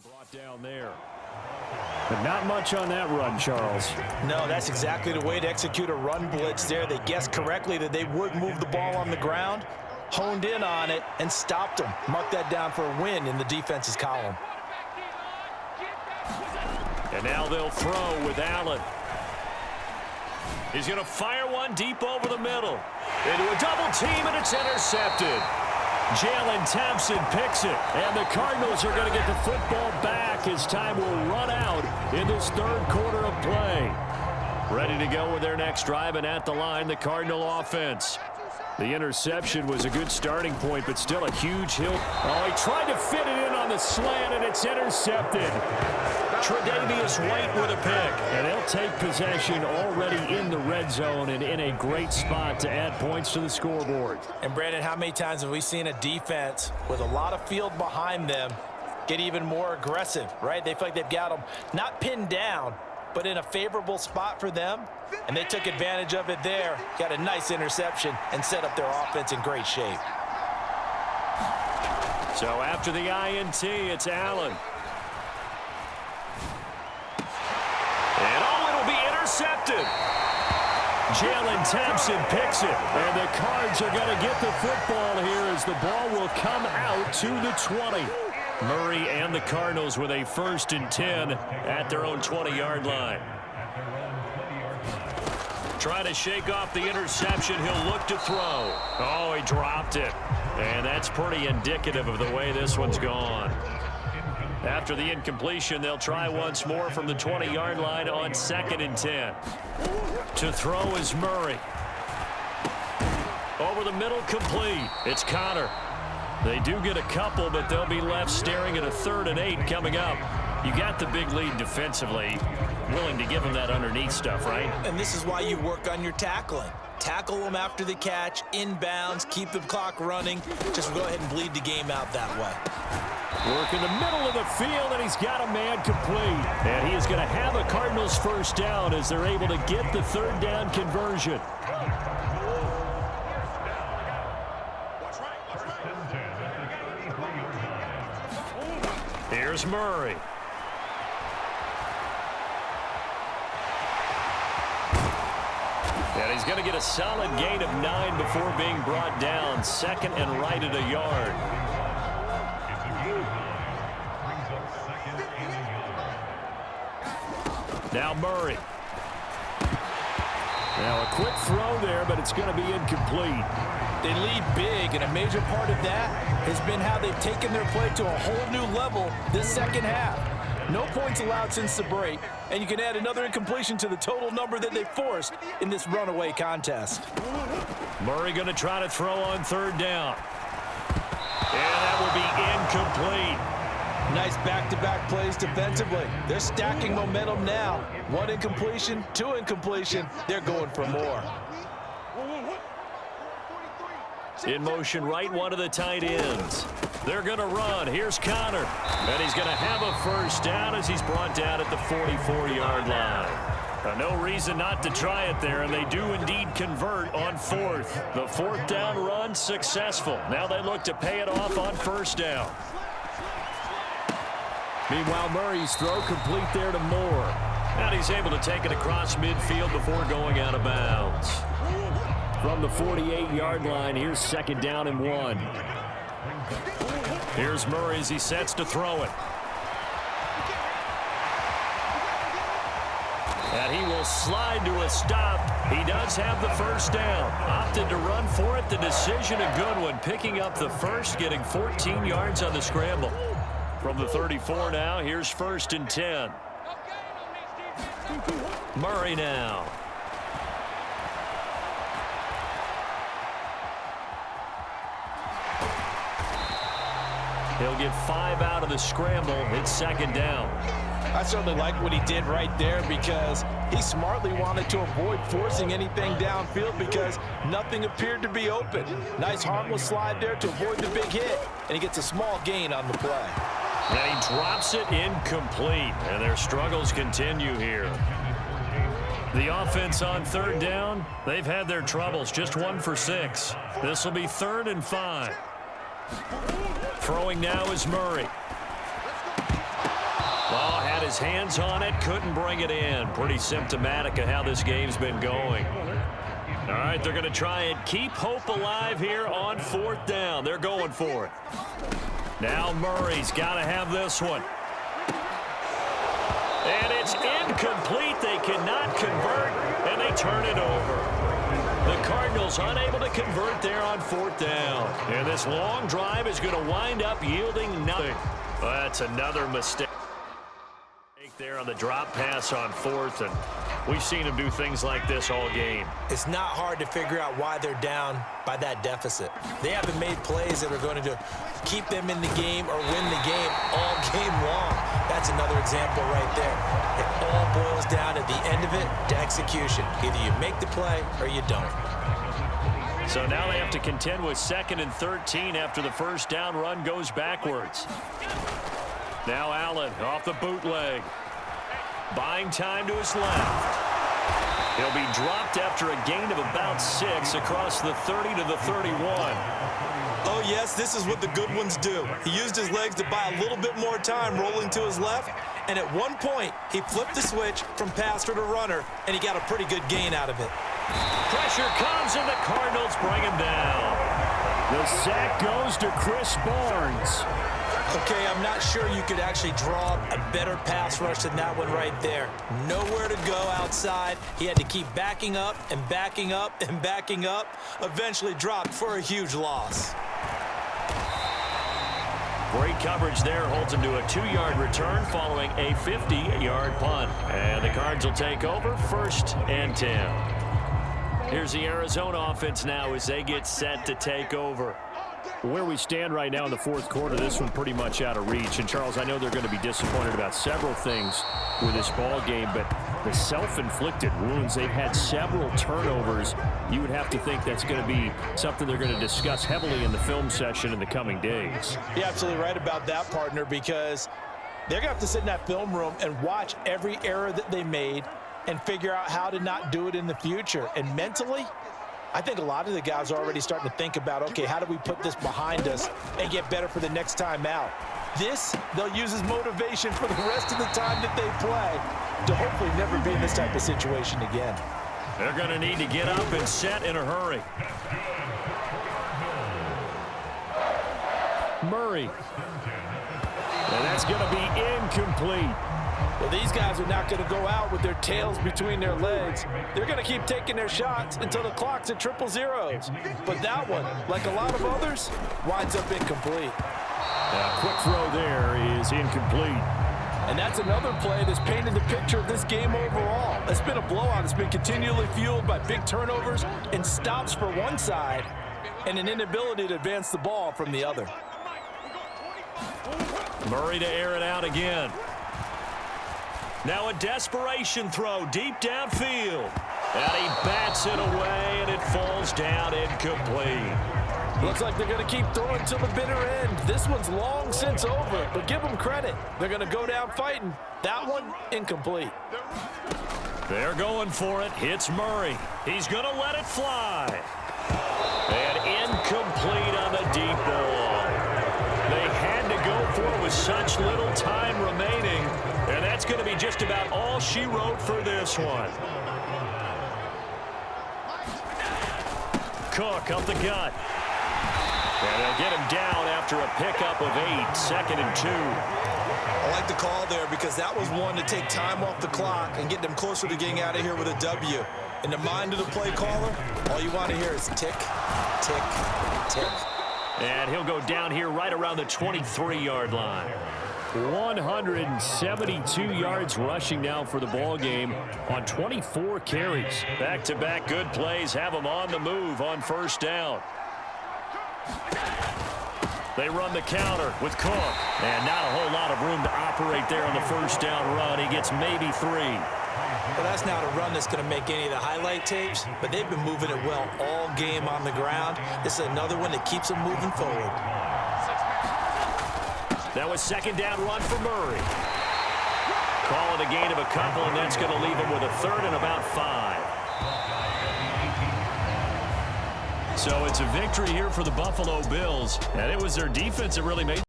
Brought down there. But not much on that run, Charles. No, that's exactly the way to execute a run blitz there. They guessed correctly that they would move the ball on the ground, honed in on it, and stopped them. Mark that down for a win in the defense's column. And now they'll throw with Allen. He's going to fire one deep over the middle. Into a double team, and it's intercepted. Jalen Thompson picks it, and the Cardinals are going to get the football back as time will run out in this third quarter of play. Ready to go with their next drive, and at the line, the Cardinal offense. The interception was a good starting point, but still a huge hill. Oh, he tried to fit it in on the slant, and it's intercepted. Tre'Davious White with a pick, and they'll take possession already in the red zone and in a great spot to add points to the scoreboard. And, Brandon, how many times have we seen a defense with a lot of field behind them get even more aggressive, right? They feel like they've got them not pinned down, but in a favorable spot for them, and they took advantage of it there, got a nice interception, and set up their offense in great shape. So after the INT, it's Allen. And it'll be intercepted. Jalen Thompson picks it, and the Cards are going to get the football here as the ball will come out to the 20. Murray and the Cardinals with a 1st and 10 at their own 20-yard line. Trying to shake off the interception. He'll look to throw. Oh, he dropped it. And that's pretty indicative of the way this one's gone. After the incompletion, they'll try once more from the 20-yard line on 2nd and 10. To throw is Murray. Over the middle, complete. It's Connor. They do get a couple, but they'll be left staring at a 3rd and 8 coming up. You got the big lead defensively. Willing to give them that underneath stuff, right? And this is why you work on your tackling. Tackle them after the catch, inbounds, keep the clock running. Just go ahead and bleed the game out that way. Work in the middle of the field, and he's got a man complete. And he is going to have a Cardinals 1st down as they're able to get the 3rd down conversion. Here's Murray. And he's going to get a solid gain of 9 before being brought down. 2nd and right at a yard. Now Murray. Now a quick throw there, but it's going to be incomplete. They lead big, and a major part of that has been how they've taken their play to a whole new level this second half. No points allowed since the break, and you can add another incompletion to the total number that they forced in this runaway contest. Murray going to try to throw on 3rd down. And that will be incomplete. Nice back-to-back plays defensively. They're stacking momentum now. 1 incompletion, 2 incompletion. They're going for more. In motion, right one of the tight ends. They're going to run. Here's Connor. And he's going to have a 1st down as he's brought down at the 44-yard line. No reason not to try it there, and they do indeed convert on 4th. The 4th down run successful. Now they look to pay it off on 1st down. Meanwhile, Murray's throw complete there to Moore. And he's able to take it across midfield before going out of bounds. From the 48-yard line, here's 2nd down and 1. Here's Murray as he sets to throw it. And he will slide to a stop. He does have the 1st down. Opted to run for it. The decision a good one. Picking up the 1st, getting 14 yards on the scramble. From the 34 now, here's 1st and 10. Murray now. He'll get 5 out of the scramble. It's 2nd down. I certainly like what he did right there because he smartly wanted to avoid forcing anything downfield because nothing appeared to be open. Nice harmless slide there to avoid the big hit, and he gets a small gain on the play. And he drops it incomplete, and their struggles continue here. The offense on 3rd down, they've had their troubles, just 1 for 6. This will be 3rd and 5. Throwing now is Murray. his hands on it, couldn't bring it in. Pretty symptomatic of how this game's been going. All right, they're going to try and keep hope alive here on 4th down. They're going for it. Now Murray's got to have this one. And it's incomplete. They cannot convert, and they turn it over. The Cardinals unable to convert there on 4th down. And this long drive is going to wind up yielding nothing. That's another mistake there on the drop pass on 4th, and we've seen him do things like this all game. It's not hard to figure out why they're down by that deficit. They haven't made plays that are going to keep them in the game or win the game all game long. That's another example right there. It all boils down at the end of it to execution. Either you make the play or you don't. So now they have to contend with 2nd and 13 after the first down run goes backwards. Now Allen off the bootleg. Buying time to his left. He'll be dropped after a gain of about 6 across the 30 to the 31. Oh, yes, this is what the good ones do. He used his legs to buy a little bit more time rolling to his left, and at one point, he flipped the switch from passer to runner, and he got a pretty good gain out of it. Pressure comes, and the Cardinals bring him down. The sack goes to Chris Barnes. Okay, I'm not sure you could actually draw a better pass rush than that one right there. Nowhere to go outside. He had to keep backing up and backing up and backing up. Eventually dropped for a huge loss. Great coverage there. Holds him to a 2-yard return following a 50-yard punt. And the Cards will take over 1st and 10. Here's the Arizona offense now as they get set to take over. Where we stand right now in the 4th quarter, this one pretty much out of reach. And, Charles, I know they're going to be disappointed about several things with this ball game, but the self-inflicted wounds, they've had several turnovers. You would have to think that's going to be something they're going to discuss heavily in the film session in the coming days. You're absolutely right about that, partner, because they're going to have to sit in that film room and watch every error that they made and figure out how to not do it in the future. And mentally, I think a lot of the guys are already starting to think about, okay, how do we put this behind us and get better for the next time out? This, they'll use as motivation for the rest of the time that they play to hopefully never be in this type of situation again. They're going to need to get up and set in a hurry. Murray. And that's going to be incomplete. Well, these guys are not going to go out with their tails between their legs. They're going to keep taking their shots until the clock's at 000. But that one, like a lot of others, winds up incomplete. Quick throw there is incomplete. And that's another play that's painted the picture of this game overall. It's been a blowout. It's been continually fueled by big turnovers and stops for one side and an inability to advance the ball from the other. Murray to air it out again. Now a desperation throw deep downfield. And he bats it away, and it falls down incomplete. Looks like they're going to keep throwing till the bitter end. This one's long since over, but give them credit. They're going to go down fighting. That one, incomplete. They're going for it. Hits Murray. He's going to let it fly. And incomplete on the deep ball. They had to go for it with such little time remaining. And that's going to be just about all she wrote for this one. Cook up the gut. And they'll get him down after a pickup of 8, 2nd and 2. I like the call there because that was one to take time off the clock and get them closer to getting out of here with a W. In the mind of the play caller, all you want to hear is tick, tick, tick. And he'll go down here right around the 23-yard line. 172 yards rushing now for the ball game on 24 carries. Back-to-back good plays have him on the move on first down. They run the counter with Cook. And not a whole lot of room to operate there on the first down run. He gets maybe 3. Well, that's not a run that's going to make any of the highlight tapes, but they've been moving it well all game on the ground. This is another one that keeps them moving forward. That was second down run for Murray. Call it a gain of a couple, and that's going to leave him with a 3rd and about 5. So it's a victory here for the Buffalo Bills, and it was their defense that really made